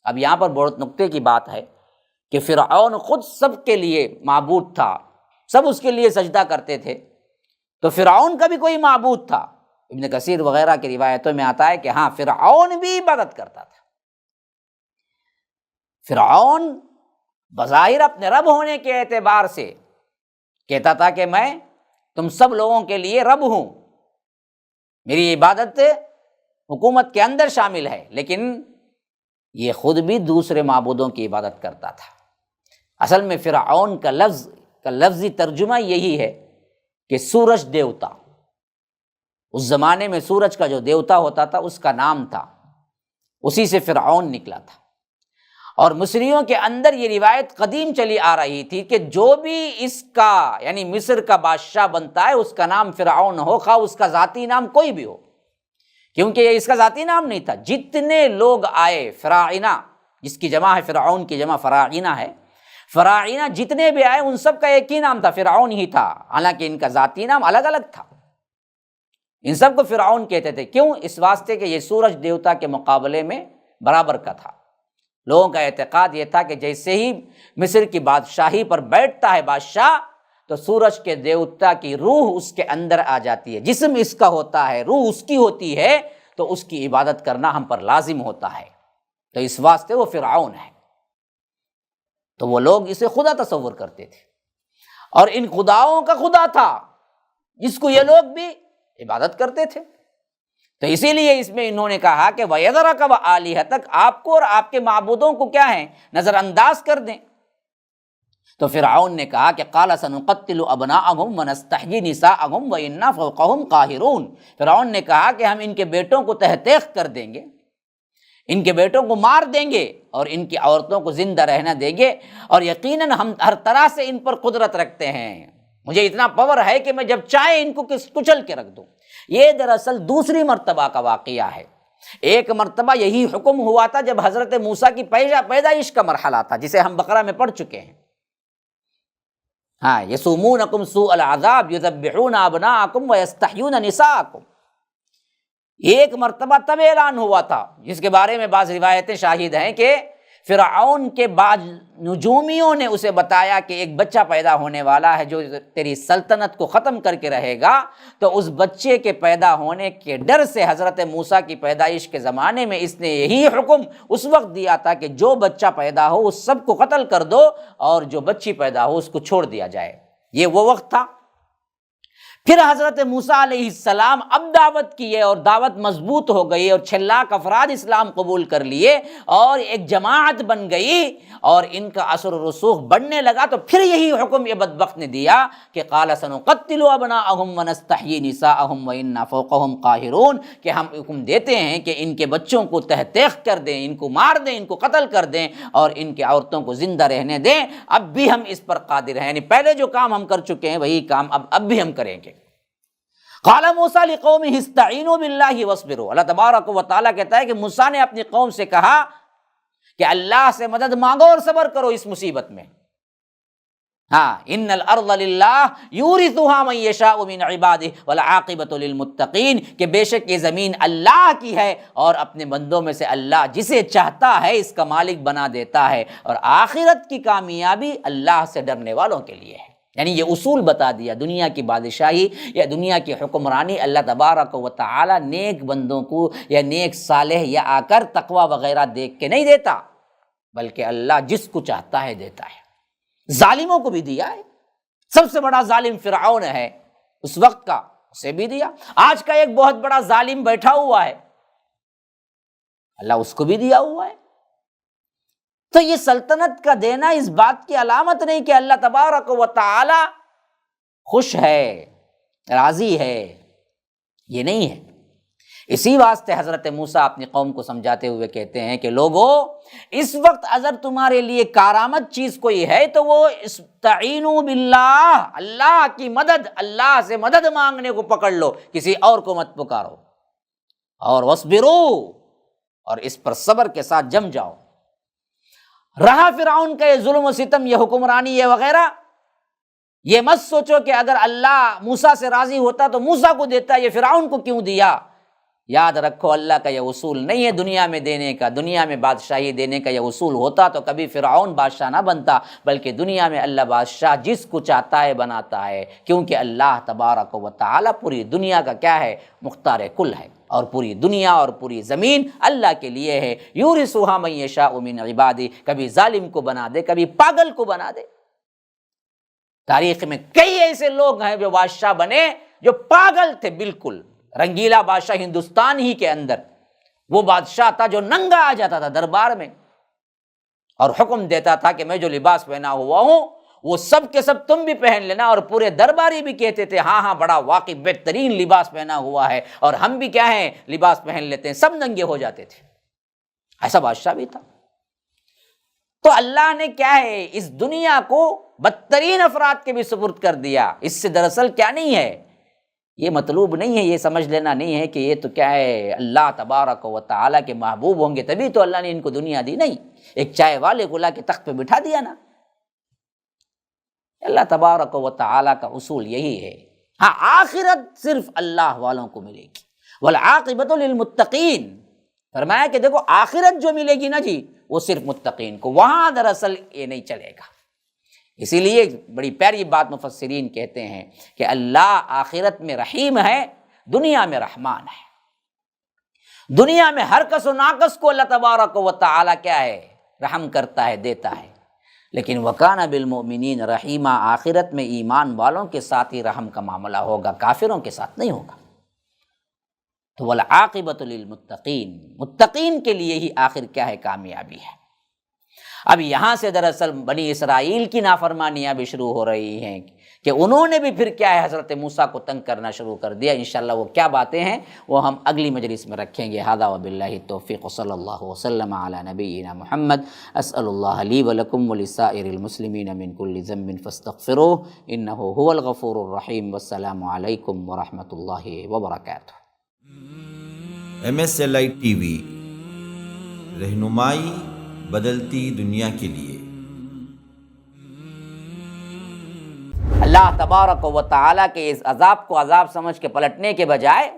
اب یہاں پر بہت نکتے کی بات ہے کہ فرعون خود سب کے لیے معبود تھا، سب اس کے لیے سجدہ کرتے تھے، تو فرعون کا بھی کوئی معبود تھا۔ ابن کثیر وغیرہ کی روایتوں میں آتا ہے کہ ہاں فرعون بھی عبادت کرتا تھا۔ فرعون بظاہر اپنے رب ہونے کے اعتبار سے کہتا تھا کہ میں تم سب لوگوں کے لیے رب ہوں، میری عبادت حکومت کے اندر شامل ہے، لیکن یہ خود بھی دوسرے معبودوں کی عبادت کرتا تھا۔ اصل میں فرعون کا لفظی ترجمہ یہی ہے کہ سورج دیوتا، اس زمانے میں سورج کا جو دیوتا ہوتا تھا اس کا نام تھا، اسی سے فرعون نکلا تھا۔ اور مصریوں کے اندر یہ روایت قدیم چلی آ رہی تھی کہ جو بھی اس کا یعنی مصر کا بادشاہ بنتا ہے اس کا نام فرعون ہو، خواہ اس کا ذاتی نام کوئی بھی ہو، کیونکہ یہ اس کا ذاتی نام نہیں تھا۔ جتنے لوگ آئے فراعنہ، جس کی جمع ہے فرعون کی جمع فراعنہ ہے، فراعنہ جتنے بھی آئے ان سب کا ایک ہی نام تھا، فرعون ہی تھا، حالانکہ ان کا ذاتی نام الگ الگ تھا۔ ان سب کو فرعون کہتے تھے، کیوں؟ اس واسطے کہ یہ سورج دیوتا کے مقابلے میں برابر کا تھا۔ لوگوں کا اعتقاد یہ تھا کہ جیسے ہی مصر کی بادشاہی پر بیٹھتا ہے بادشاہ تو سورج کے دیوتا کی روح اس کے اندر آ جاتی ہے، جسم اس کا ہوتا ہے، روح اس کی ہوتی ہے، تو اس کی عبادت کرنا ہم پر لازم ہوتا ہے، تو اس واسطے وہ فرعون ہے۔ تو وہ لوگ اسے خدا تصور کرتے تھے، اور ان خداؤں کا خدا تھا جس کو یہ لوگ بھی عبادت کرتے تھے۔ تو اسی لیے اس میں انہوں نے کہا کہ وَيَذَرَكَ وَآلِهَتَكَ، آپ کو اور آپ کے معبودوں کو کیا ہے، نظر انداز کر دیں۔ تو فرعون نے کہا کہ قَالَ سَنُقَتِّلُ أَبْنَاءَهُمْ وَنَسْتَحْيِي نِسَاءَهُمْ وَإِنَّا فَوْقَهُمْ قَاهِرُونَ۔ فرعون نے کہا کہ ہم ان کے بیٹوں کو تہہ تیغ کر دیں گے، ان کے بیٹوں کو مار دیں گے، اور ان کی عورتوں کو زندہ رہنا دیں گے، اور یقیناً ہم ہر طرح سے ان پر قدرت رکھتے ہیں، مجھے اتنا پاور ہے کہ میں جب چاہے ان کو کچل کے رکھ دوں۔ یہ دراصل دوسری مرتبہ کا واقعہ ہے۔ ایک مرتبہ یہی حکم ہوا تھا جب حضرت موسیٰ کی پیدائش کا مرحلہ تھا، جسے ہم بقرہ میں پڑھ چکے ہیں۔ ہاں، یسومونکم سوء العذاب یذبحون ابناءکم ویستحیون نساءکم۔ ایک مرتبہ تب اعلان ہوا تھا، جس کے بارے میں بعض روایتیں شاہد ہیں کہ فرعون کے بعض نجومیوں نے اسے بتایا کہ ایک بچہ پیدا ہونے والا ہے جو تیری سلطنت کو ختم کر کے رہے گا، تو اس بچے کے پیدا ہونے کے ڈر سے حضرت موسیٰ کی پیدائش کے زمانے میں اس نے یہی حکم اس وقت دیا تھا کہ جو بچہ پیدا ہو اس سب کو قتل کر دو، اور جو بچی پیدا ہو اس کو چھوڑ دیا جائے۔ یہ وہ وقت تھا۔ پھر حضرت موسیٰ علیہ السلام اب دعوت کیے، اور دعوت مضبوط ہو گئی، اور 6 لاکھ افراد اسلام قبول کر لیے، اور ایک جماعت بن گئی، اور ان کا اثر و رسوخ بڑھنے لگا۔ تو پھر یہی حکم یہ بدبخت نے دیا کہ قال سنقتل ابناءهم ونستحيي نساءهم وإنا فوقهم قاهرون، کہ ہم حکم دیتے ہیں کہ ان کے بچوں کو تہہ تیغ کر دیں، ان کو مار دیں، ان کو قتل کر دیں، اور ان کی عورتوں کو زندہ رہنے دیں۔ اب بھی ہم اس پر قادر ہیں، یعنی پہلے جو کام ہم کر چکے ہیں وہی کام اب بھی ہم کریں گے۔ قال موسیٰ لقومہ استعینوا باللہ واصبروا، اللہ تبارک و تعالیٰ کہتا ہے کہ موسیٰ نے اپنی قوم سے کہا کہ اللہ سے مدد مانگو اور صبر کرو اس مصیبت میں۔ ہاں ان الارض للہ یورثها من یشاء من عبادہ والعاقبۃ للمتقین، کہ بے شک یہ زمین اللہ کی ہے اور اپنے بندوں میں سے اللہ جسے چاہتا ہے اس کا مالک بنا دیتا ہے، اور آخرت کی کامیابی اللہ سے ڈرنے والوں کے لیے ہے۔ یعنی یہ اصول بتا دیا، دنیا کی بادشاہی یا دنیا کی حکمرانی اللہ تبارک و تعالی نیک بندوں کو یا نیک صالح یا آ کر تقوی وغیرہ دیکھ کے نہیں دیتا، بلکہ اللہ جس کو چاہتا ہے دیتا ہے۔ ظالموں کو بھی دیا ہے، سب سے بڑا ظالم فرعون ہے اس وقت کا، اسے بھی دیا۔ آج کا ایک بہت بڑا ظالم بیٹھا ہوا ہے، اللہ اس کو بھی دیا ہوا ہے۔ تو یہ سلطنت کا دینا اس بات کی علامت نہیں کہ اللہ تبارک و تعالی خوش ہے، راضی ہے، یہ نہیں ہے۔ اسی واسطے حضرت موسیٰ اپنی قوم کو سمجھاتے ہوئے کہتے ہیں کہ لوگو، اس وقت اگر تمہارے لیے کارآمد چیز کوئی ہے تو وہ استعینوا باللہ، اللہ کی مدد، اللہ سے مدد مانگنے کو پکڑ لو، کسی اور کو مت پکارو، اور وصبرو، اور اس پر صبر کے ساتھ جم جاؤ۔ رہا فرعون کا یہ ظلم و ستم، یہ حکمرانی، یہ وغیرہ، یہ مت سوچو کہ اگر اللہ موسیٰ سے راضی ہوتا تو موسیٰ کو دیتا، یہ فرعون کو کیوں دیا۔ یاد رکھو اللہ کا یہ اصول نہیں ہے دنیا میں دینے کا، دنیا میں بادشاہی دینے کا یہ اصول ہوتا تو کبھی فرعون بادشاہ نہ بنتا، بلکہ دنیا میں اللہ بادشاہ جس کو چاہتا ہے بناتا ہے، کیونکہ اللہ تبارک و تعالی پوری دنیا کا کیا ہے، مختار کل ہے، اور پوری دنیا اور پوری زمین اللہ کے لیے ہے۔ یورثها من یشاء من عبادہ، کبھی ظالم کو بنا دے، کبھی پاگل کو بنا دے۔ تاریخ میں کئی ایسے لوگ ہیں جو بادشاہ بنے جو پاگل تھے بالکل۔ رنگیلا بادشاہ ہندوستان ہی کے اندر، وہ بادشاہ تھا جو ننگا آ جاتا تھا دربار میں اور حکم دیتا تھا کہ میں جو لباس پہنا ہوا ہوں وہ سب کے سب تم بھی پہن لینا، اور پورے درباری بھی کہتے تھے ہاں ہاں بڑا واقعی بہترین لباس پہنا ہوا ہے، اور ہم بھی کیا ہیں لباس پہن لیتے ہیں، سب ننگے ہو جاتے تھے۔ ایسا بادشاہ بھی تھا۔ تو اللہ نے کیا ہے اس دنیا کو بدترین افراد کے بھی سپرد کر دیا۔ اس سے دراصل کیا نہیں ہے، یہ مطلوب نہیں ہے، یہ سمجھ لینا نہیں ہے کہ یہ تو کیا ہے اللہ تبارک و تعالیٰ کے محبوب ہوں گے تبھی تو اللہ نے ان کو دنیا دی، نہیں۔ ایک چائے والے کو لا کے تخت پہ بٹھا دیا نا۔ اللہ تبارک و تعالیٰ کا اصول یہی ہے۔ ہاں آخرت صرف اللہ والوں کو ملے گی، والعاقبۃ للمتقین، فرمایا کہ دیکھو آخرت جو ملے گی نا جی وہ صرف متقین کو، وہاں دراصل یہ نہیں چلے گا۔ اسی لیے بڑی پیاری بات مفسرین کہتے ہیں کہ اللہ آخرت میں رحیم ہے، دنیا میں رحمان ہے۔ دنیا میں ہر کس و ناقص کو اللہ تبارک و تعالیٰ کیا ہے، رحم کرتا ہے، دیتا ہے، لیکن وَكَانَ بِالْمُؤْمِنِينَ رَحِيمًا، آخرت میں ایمان والوں کے ساتھ ہی رحم کا معاملہ ہوگا، کافروں کے ساتھ نہیں ہوگا۔ تو وَالْعَاقِبَةُ لِلْمُتَّقِينَ، متقین کے لیے ہی آخر کیا ہے، کامیابی ہے۔ اب یہاں سے دراصل بنی اسرائیل کی نافرمانیاں بھی شروع ہو رہی ہیں کہ انہوں نے بھی پھر کیا ہے حضرت موسیٰ کو تنگ کرنا شروع کر دیا۔ انشاءاللہ وہ کیا باتیں ہیں وہ ہم اگلی مجلس میں رکھیں گے۔ ھذا وباللہ التوفیق، صلی اللہ وسلم علی نبینا محمد۔ اسأل اللہ لی ولکم ولسائر المسلمین من کل ذنب فاستغفروہ انہ هو الغفور الرحیم۔ والسلام علیکم ورحمۃ اللہ وبرکاتہ۔ MSLI TV، رہنمائی بدلتی دنیا کے لیے۔ اللہ تبارک و تعالیٰ کے اس عذاب کو عذاب سمجھ کے پلٹنے کے بجائے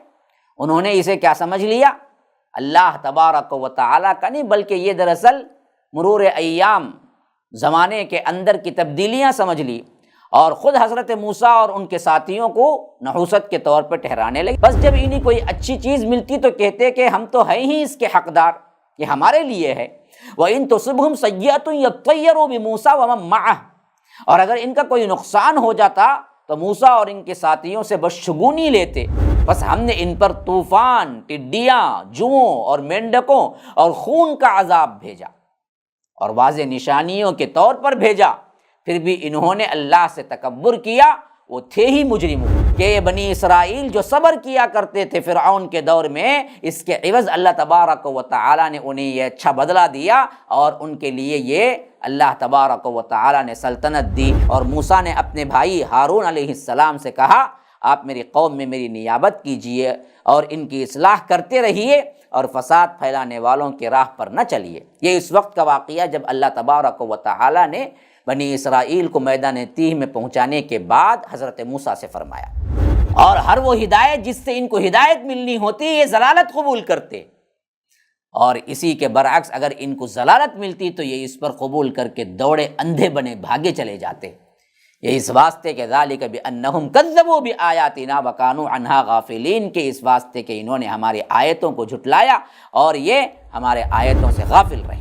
انہوں نے اسے کیا سمجھ لیا، اللہ تبارک و تعالیٰ کا نہیں، بلکہ یہ دراصل مرور ایام زمانے کے اندر کی تبدیلیاں سمجھ لی، اور خود حضرت موسیٰ اور ان کے ساتھیوں کو نحوست کے طور پر ٹھہرانے لگے۔ بس جب انہیں کوئی اچھی چیز ملتی تو کہتے کہ ہم تو ہیں ہی اس کے حقدار، یہ ہمارے لیے ہے۔ وَإِن تُصِبْهُمْ سَيِّئَةٌ يَطَّيَّرُوا بِمُوسَىٰ وَمَن مَّعَهُ، اور اگر ان کا کوئی نقصان ہو جاتا تو موسیٰ اور ان کے ساتھیوں سے بدشگونی لیتے۔ بس ہم نے ان پر طوفان، ٹڈیاں، جوؤں اور مینڈکوں اور خون کا عذاب بھیجا اور واضح نشانیوں کے طور پر بھیجا، پھر بھی انہوں نے اللہ سے تکبر کیا، وہ تھے ہی مجرم۔ کہ بنی اسرائیل جو صبر کیا کرتے تھے فرعون کے دور میں، اس کے عوض اللہ تبارک و تعالیٰ نے انہیں یہ اچھا بدلہ دیا، اور ان کے لیے یہ اللہ تبارک و تعالیٰ نے سلطنت دی۔ اور موسیٰ نے اپنے بھائی ہارون علیہ السلام سے کہا آپ میری قوم میں میری نیابت کیجئے اور ان کی اصلاح کرتے رہیے اور فساد پھیلانے والوں کی راہ پر نہ چلیے۔ یہ اس وقت کا واقعہ جب اللہ تبارک و تعالیٰ نے بنی اسرائیل کو میدان تیہ میں پہنچانے کے بعد حضرت موسیٰ سے فرمایا، اور ہر وہ ہدایت جس سے ان کو ہدایت ملنی ہوتی یہ ضلالت قبول کرتے، اور اسی کے برعکس اگر ان کو ضلالت ملتی تو یہ اس پر قبول کر کے دوڑے اندھے بنے بھاگے چلے جاتے۔ یہ اس واسطے کہ ذالک بانہم کذبوا بآیاتنا وکانوا عنہا غافلین، کہ اس واسطے کہ انہوں نے ہماری آیتوں کو جھٹلایا اور یہ ہمارے آیتوں سے غافل رہے۔